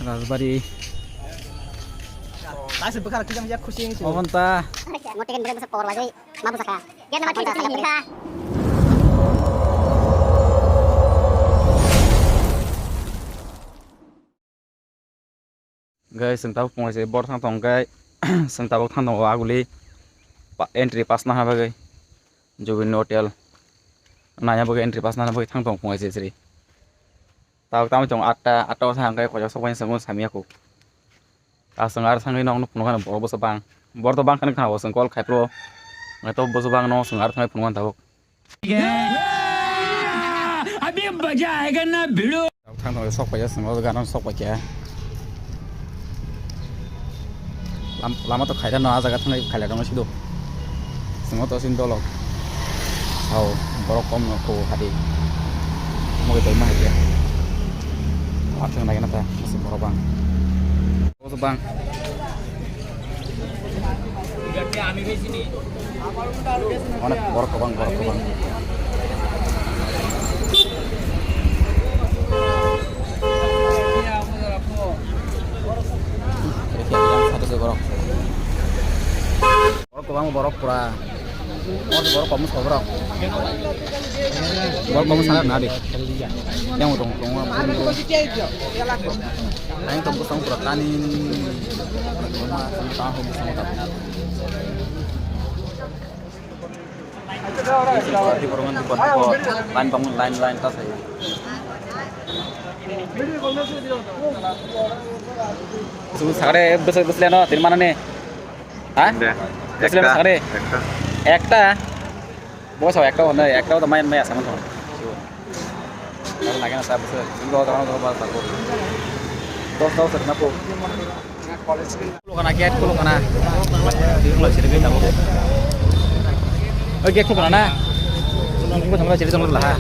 Rajbari Langsung bekal kita menjadi kucing itu. অবন্তা Ngotekin bener besar power lagi. Mampu saka. Dia nama kita kita. guys sing tahu pungai bor thang tong gai sing tahu thang tong aguli entry pass na ha bagai Jovin hotel nanya bagai entry pass na bagai thang tong pungai sri tahu tahu jong atta thang gai ko sok ban sangun sami aku asangar sangai nong punungan bor bo sabang bor to bang kan kha bo sangkol khai pro ngai to bo sabang no sangar thang punungan tahu अभी मजा आएगा ना भिड़ो thang tong sok pa ya sangol ga non sok pa cha lama to khai no ajaga thang khai la dong sido singo to sin dolok au borok kom no ko hadi mo ke ma ya athang na kana ta masih borok bang borok bang অনেক borok bang borok pura borok kamu borok kamu salah nadi yang utong yang tunggu sang pura tani rumah tahu sang tahu di perumahan di pondok lain bangun lain tas saya সাড়ে বসে বসলে না তিন মানে হ্যাঁ বসলে সাড়ে একটা বস একটাও না একটাও তো মাইন মাই আছে আমার লাগে না স্যার বসে ইনগো দাও দাও বাস করো দশ দশ না পো কলেজ লোক না গেট লোক না দিগুলো ছেড়ে গই যাবো ওই গেট লোক না তুমি তোমরা ছেড়ে তোমরা Laha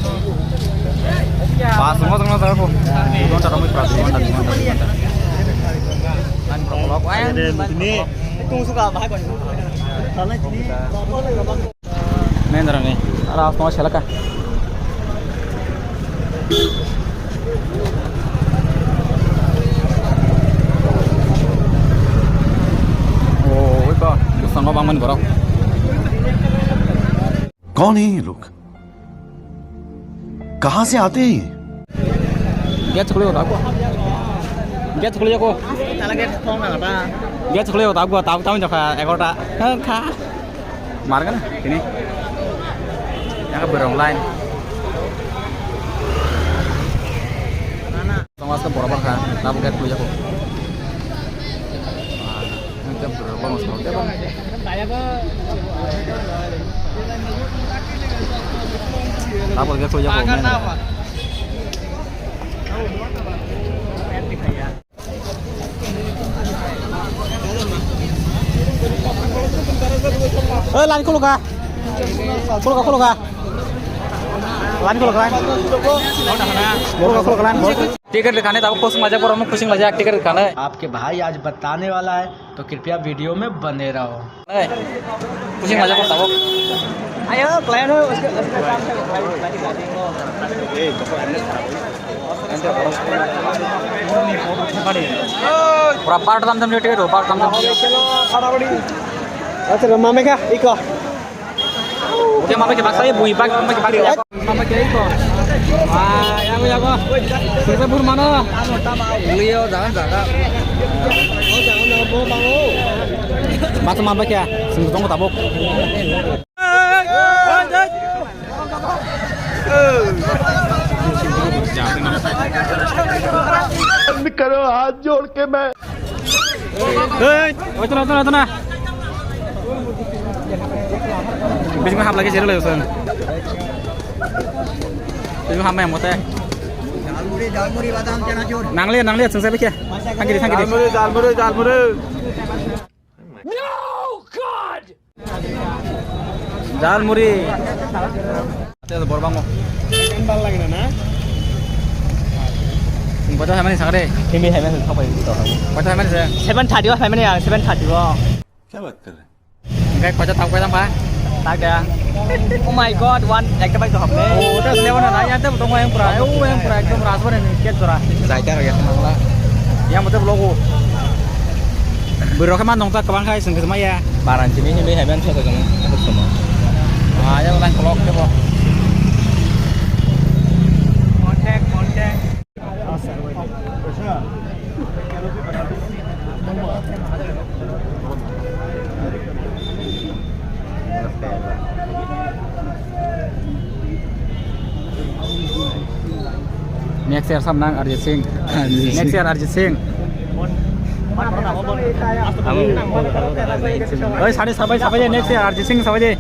pas semua tengah tahu bukan cara mau perhatian dan kan prolog Ini tunggu suka apa kon. Karena ini main darah nih arah mau silakan oh itu sang bangun borok कौन है ये लोग कहाँ से आते हैं गेट खुले होता को गेट खुले को salah get phone na apa? Gate खुले होता को tahu tahu jaka 11টা kha mar kan ini yang ke berong lain mana sama ke borok kan tahu gate खुले को jam berapa mas mau ke bang Saya ke tahu gate खुले को line को लगा लाइन को लगा लाइन टिकट दिखाने तब खुश मजा पर हम खुशी मजा टिकट दिखाने आपके भाई आज बताने वाला है तो कृपया वीडियो में बने रहो। खुशी मजा पर तब आयो प्लान है उसके पूरा पार्ट दाम दाम टिकट हो पार्ट दाम दाम अच्छा मामे का iko oke mama ke baksa bui bag mama ke baksa mama ke iko ah yang ko kita bur mana beliau jangan jaga oh jangan bawa bango mata mama ke sing tong tabok करो हाथ जोड़ के मैं itu bis ngahap lagi sih lo sen bis ngahap yang mote jalmuri badam chana chur nang lihat sensei bekia tangki jalmuri No God jal muri ada borbang mo tembal lagi na baca hai mani sangre kimi hai mani thap itu baca hai mani se 730 wa hai mani 730 wa क्या बात कर रहे हैं enggak baca tahu kayak apa tak ada oh my god one ekta bai to hapne oh udah lewat na ya tuh tong yang pura ekdom rasbar ini kiat pura जायका हो गया yang betul logo berok man dong ta kabang khai sing ke ya Barang sini ini hemen saya kan untuk semua. ya lan kolok ke bo next year samnang Arjit Singh next year Arjit Singh oi sare sabai sabai next year Arjit Singh sabai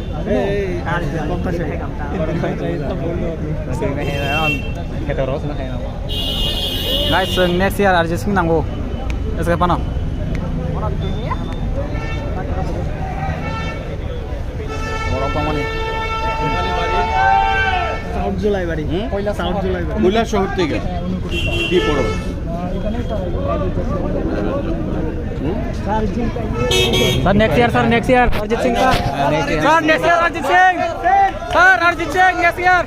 guys next year Arjit Singh nanggo es ke pano orang pamani south जुलाई बारी पहिला south जुलाई बारी কৈলা শহর থেকে কি পড়ো sir next year Arjit Singh sir sir next year Arjit Singh sir Arjit Singh next year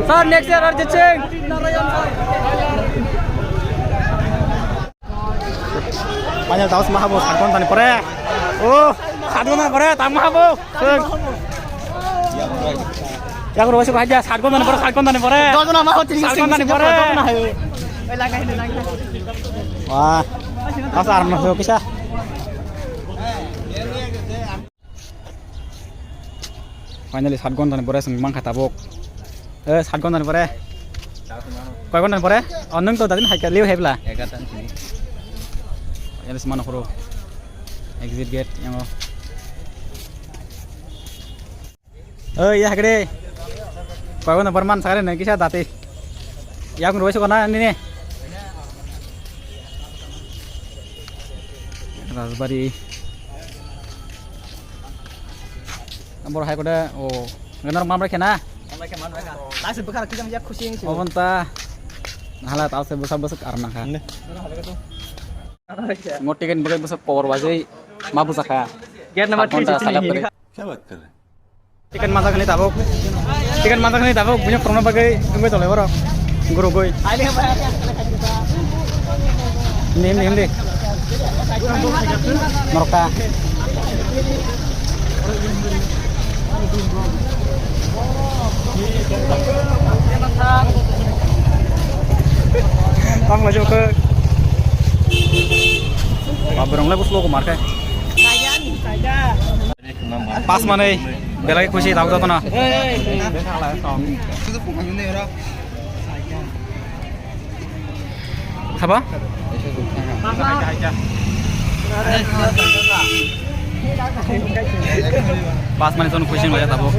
sir next year Arjit Singh panjang tahu semua bos sakon tani pore oh sakon tani pore tak mah bos ya aku rusuk aja sakon tani pore sakon tani pore wah kasar masuk bisa finally sakon tani pore sembang kata bok sakon tani pore kau kon tani pore oneng tuh tadi haikal liu hebla yang semana huru exit gate yang ya gede kau na perman sekarang nih kisah tadi ya aku ruwes kona ini nih rasbari ambor hai kode oh ngenar mamre kena last बखर kita melihat खुशी ini oh mentah halat tahu sebesar besar karena kan ngotikan bagai besar power wajai mabu saka gate number 3 क्या बात कर रहे हैं chicken masak ini tabuk punya corona bagai tunggu tole bro guru goi ini deh Meroka Bang laju ke Baberong lah bos lo kemar kayak pas mana bela lagi kusi tahu tuh na apa pas mana tuh kusi nggak tahu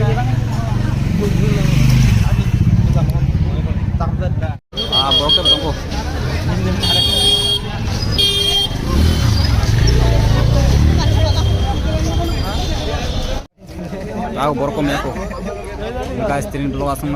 borok tuh tunggu tahu borok kok aku guys tirin dulu langsung